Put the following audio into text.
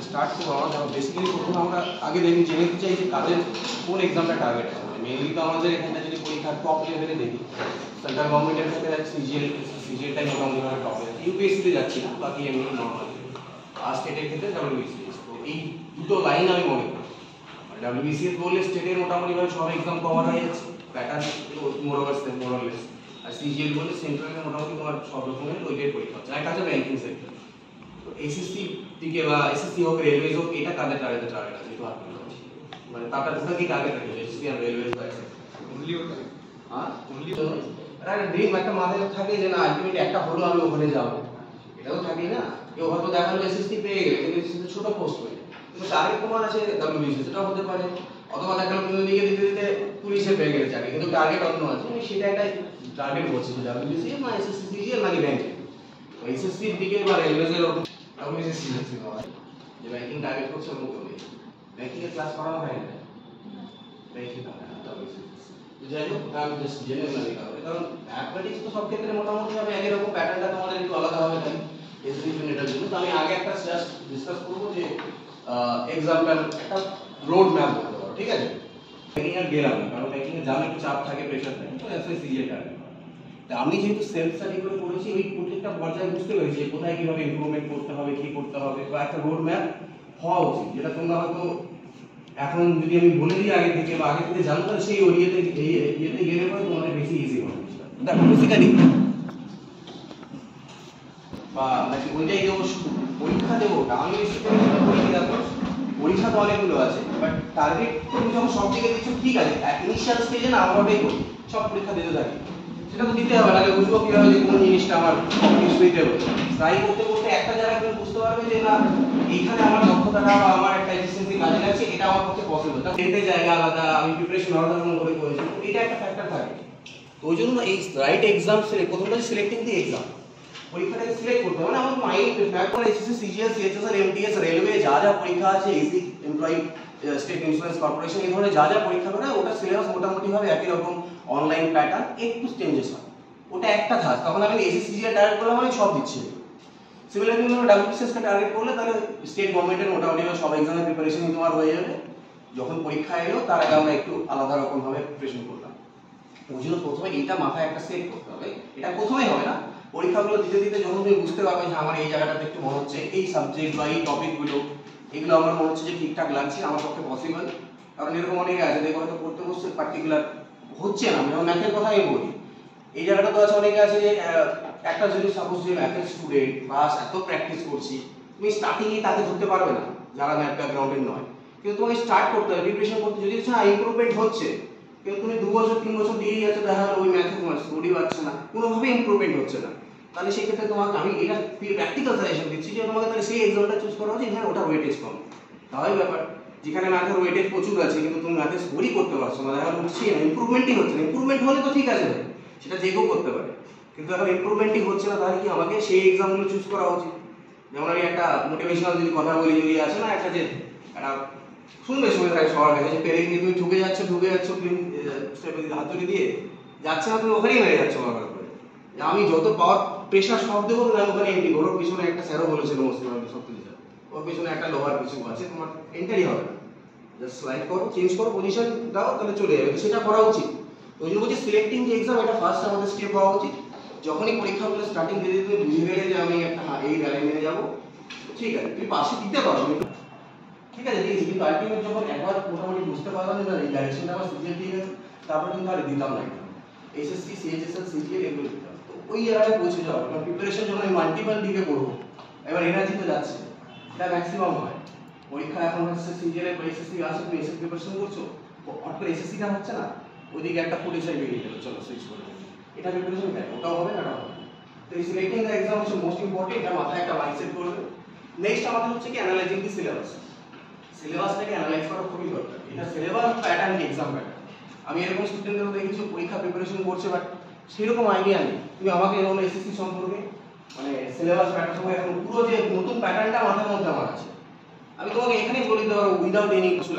Start করবো আমরা basically প্রথমে আমরা আগে দেখি জেনে নিতে চাই যে কাদের কোন এক্সামটা টার্গেট আছে। মেইনলি তো আমাদের এখানটা যদি পরীক্ষার টপ লেভেলে দেখি সেন্ট্রাল গভর্নমেন্টের ক্ষেত্রে সিজিএলটাই মোটামুটিভাবে টপে আছে। ইউপিএসসিতে যাচ্ছি না, বাকি এমনি নর্মাল। আর স্টেটের ক্ষেত্রে ডাব্লিউবিসিএস। তো এই দুটো লাইন আমি মনে করি ডাব্লিউবিসিএস বললে স্টেটের মোটামুটিভাবে সব এক্সাম কভার হয়ে যাচ্ছে, প্যাটার্ন মোরলেস। আর সিজিএল বললে সেন্ট্রালের মোটামুটি তোমার সব রকমের ওইটাই পরীক্ষা হচ্ছে। একটা আছে ব্যাংকিং সেক্টর। তো এসএসসি দিকে বা এসএসসি হোক রেলওয়েজ হোক এটা কাদের টার্গেট আছে একটু আপনি মানে টাটা কোথা কি টার্গেট রাখবে এসএসসি আর রেলওয়েজ বা অনলি ওটা হ্যাঁ অনলি একটা ড্রিম একটা মাথায় থাকে যে না আলটিমেটলি একটা হলো আমি ওখানে যাব, এটাও থাকে না। কেউ হয়তো দেখালো এসএসসি পেয়ে গেলে কিন্তু এসএসসি ছোট পোস্ট হয়ে কিন্তু টার্গেট তোমার আছে ডাব্লিউবিসিএস, সেটাও হতে পারে। অথবা দেখালো তুমি দিকে দিতে দিতে পুলিশে পেয়ে গেলে চাকরি কিন্তু টার্গেট অন্য আছে, সেটা একটা টার্গেট বলছে যে ডাব্লিউবিসিএস না এসএসসি সিজিএল নাকি ব্যাংকিং। এসএসসির দিকে বা রেলওয়েজের ডাব্লিউবিসিএস সিলেক্ট হয় যে ব্যাংকিং টার্গেট করছে অমুক হবে, ব্যাংকিং এর ক্লাস করানো হয় না ব্যাংকিং ডাব্লিউবিসিএস। যাই হোক আমি জাস্ট জেনারেল কারণে কারণ অ্যাথলেটিক্স তো সব ক্ষেত্রে মোটামুটি ভাবে একই রকম প্যাটার্নটা তোমাদের একটু আলাদা হবে তাই এসএসসি এটার জন্য। তো আমি আগে একটা জাস্ট ডিসকাস করব যে এক্সাম্পল একটা রোড ম্যাপ বলতে পারো, ঠিক আছে। ব্যাংকিং এর গেলাম না কারণ ব্যাংকিং এ জানো একটু চাপ থাকে, প্রেশার থাকে, তো এসএসসি সিজিএল টার্গেট। আমি যেহেতু সেলফ স্টাডি করে করেছি ওই প্রত্যেকটা পর্যায়ে বুঝতে পেরেছি কোথায় কিভাবে ইমপ্রুভমেন্ট করতে হবে, কি করতে হবে, বা একটা রোড ম্যাপ হওয়া উচিত যেটা তোমরা হয়তো এখন যদি আমি বলে দিই আগে থেকে বা আগে থেকে জানতে সেই ইয়েতে গেলে পরে তোমাদের বেশি ইজি হবে। দেখো বেসিক্যালি বা নাকি ওইটাই দেবো পরীক্ষা দেবো ওটা আমি বেসিক্যালি পরীক্ষা দেখো পরীক্ষা তো অনেকগুলো আছে বাট টার্গেট তুমি যখন সব দিকে দিচ্ছ ঠিক আছে ইনিশিয়াল স্টেজে না আমরা ওটাই করি সব পরীক্ষা দিতে থাকি, সেটা তো দিতে হবে আগে বুঝবো কিভাবে যে কোন জিনিসটা আমার সুইটেবল। ট্রাই করতে করতে একটা জায়গায় তুমি বুঝতে পারবে যে না এইখানে আমার দক্ষতাটা বা আমার একটা এফিসিয়েন্সি কাজে লাগছে, এটা আমার পক্ষে পসিবল। তাহলে এতে জায়গা আলাদা, আমি প্রিপারেশন আলাদা করে করেছি, এটা একটা ফ্যাক্টর থাকে। তো ওই জন্য এই রাইট এক্সাম প্রথমটা সিলেক্টিং দি এক্সাম পরীক্ষাটাকে সিলেক্ট করতে হবে না আমার মাইন্ড ফ্যাক্ট করে এসএসসি সিজিএল সিএইচএস আর এমটিএস রেলওয়ে যা যা পরীক্ষা আছে AC employee state insurance corporation এই ধরনের যা যা পরীক্ষা করে ওটা সিলেবাস মোটামুটি ভাবে একই রকম, অনলাইন প্যাটার্ন একটু চেঞ্জেস হয়, ওটা একটা থাক। তখন আমি এসএসসি সিজিএল টার্গেট করলাম মানে সব দিচ্ছি। সিমিলারলি আমরা ডাব্লিউবিসিএস কে টার্গেট করলে তাহলে স্টেট গভর্নমেন্টের মোটামুটি সব এক্সামের প্রিপারেশন তোমার হয়ে যাবে। যখন পরীক্ষা এলো তার আগে আমরা একটু আলাদা রকম ভাবে প্রিপারেশন করলাম। ওই জন্য প্রথমে এইটা মাথায় একটা সেট করতে হবে, এটা প্রথমেই হবে না, পরীক্ষাগুলো দিতে দিতে যখন তুমি বুঝতে পারবে যে আমার এই জায়গাটাতে একটু মনে হচ্ছে এই সাবজেক্ট বা এই টপিকগুলো এগুলো আমার মনে হচ্ছে যে ঠিকঠাক লাগছে আমার পক্ষে পসিবল। কারণ এরকম অনেকে আছে দেখো হয়তো পড়তে বসছে পার্টিকুলার হচ্ছে না, যেমন ম্যাথের কথা আমি বলি এই জায়গাটা তো আছে অনেকে আছে যে একটা যদি সাপোজ যে ম্যাথের স্টুডেন্ট বা এত প্র্যাকটিস করছি তুমি স্টার্টিংয়ে তাকে ধরতে পারবে না যারা ম্যাথ ব্যাকগ্রাউন্ডের নয়, কিন্তু তোমাকে স্টার্ট করতে হবে প্রিপারেশন করতে। যদি হচ্ছে ইমপ্রুভমেন্ট হচ্ছে কিন্তু তুমি 2 বছর 3 বছর দিয়ে যাচ্ছে দেখা গেল ওই ম্যাথে তোমার স্টোরি পাচ্ছে না, কোনোভাবে ইমপ্রুভমেন্ট হচ্ছে না, তাহলে সেই ক্ষেত্রে তোমাকে আমি এটা প্র্যাকটিক্যাল সাজেশন দিচ্ছি যে তোমাকে তাহলে সেই এক্সামটা চুজ করা উচিত যেখানে ওটা ওয়েটেজ কম। তাহলে ব্যাপার যেখানে ম্যাথের ওয়েটেজ প্রচুর আছে কিন্তু তুমি ম্যাথে স্কোরই করতে পারছো না, দেখা হচ্ছে না ইমপ্রুভমেন্টই হচ্ছে না। ইমপ্রুভমেন্ট হলে তো ঠিক আছে সেটা যে কেউ করতে পারে, কিন্তু এখন ইমপ্রুভমেন্টই হচ্ছে না তাহলে কি আমাকে সেই এক্সামগুলো চুজ করা উচিত। যেমন আমি একটা মোটিভেশনাল যদি কথা বলি যদি আছে না একটা যে একটা শুনবে শুনে থাকে সবার কাছে যে পেরে নিয়ে তুমি ঢুকে যাচ্ছ স্টেপে হাতুড়ি দিয়ে যাচ্ছে না তুমি ওখানেই মেরে যাচ্ছ বারবার করে, আমি যত পাওয়ার প্রেশার সব দেবো না ওখানে এন্ট্রি করো। পিছনে একটা স্যারও বলেছিল মুসলিম সত্যি ওর পিছনে একটা লোহার কিছু আছে তোমার এন্টারই হবে না, জাস্ট স্লাইড করো চেঞ্জ করো পজিশন দাও তাহলে চলে যাবে, তো সেটা করা উচিত। ওই জন্য বলছি সিলেক্টিং যে এক্সাম এটা ফার্স্ট আমাদের স্টেপ হওয়া উচিত। যখনই পরীক্ষাগুলো স্টার্টিং দিয়ে দিতে বুঝে গেলে যে আমি একটা এই গাড়ি নিয়ে যাবো ঠিক আছে তুমি পাশে দিতে পারো ঠিক আছে দিয়েছি, কিন্তু আলটিমেট যখন একবার মোটামুটি বুঝতে পারলাম যে এই ডাইরেকশনটা আমার সিজিএল দিয়ে গেছে তারপরে কিন্তু আর দিতাম না এসএসসি সিএইচএসএল সিজিএল এগুলো দিতাম। তো ওই জায়গায় পৌঁছে যাওয়া কারণ প্রিপারেশন যখন আমি মাল্টিপল দিকে করবো এবার এনার্জি তো যাচ্ছে এটা ম্যাক্সিমাম হয়। পরীক্ষা এখন হচ্ছে সিজিএল বা এসএসসি আসে তুমি এসএসসি প্রিপারেশন করছো হট করে এসএসসিটা হচ্ছে না ওইদিকে একটা ফুটেজ বেরিয়ে গেল চলো সুইচ করে এটা প্রিপারেশন দেয় ওটাও হবে না হবে। তো এই সিলেক্টিং দ্য এক্সাম হচ্ছে মোস্ট ইম্পর্টেন্ট, এটা মাথায় একটা মাইন্ডসেট করবে। নেক্সট আমাদের হচ্ছে কি অ্যানালাইজিং দি সিলেবাস, সিলেবাসটাকে অ্যানালাইজ করা খুবই দরকার। এটা সিলেবাস প্যাটার্ন এক্সাম প্যাটার্ন আমি এরকম স্টুডেন্টদের দেখেছি পরীক্ষা প্রিপারেশন করছে বাট সেরকম আইডিয়া নেই। তুমি আমাকে যেমন এসএসসি সম্পর্কে মানে সিলেবাস প্যাটার্ন সম্পর্কে এখন পুরো যে নতুন প্যাটার্নটা মাথার মধ্যে আমার আছে আমি তোমাকে এখানেই বলে দিতে পারবো উইদাউট এনি কিছু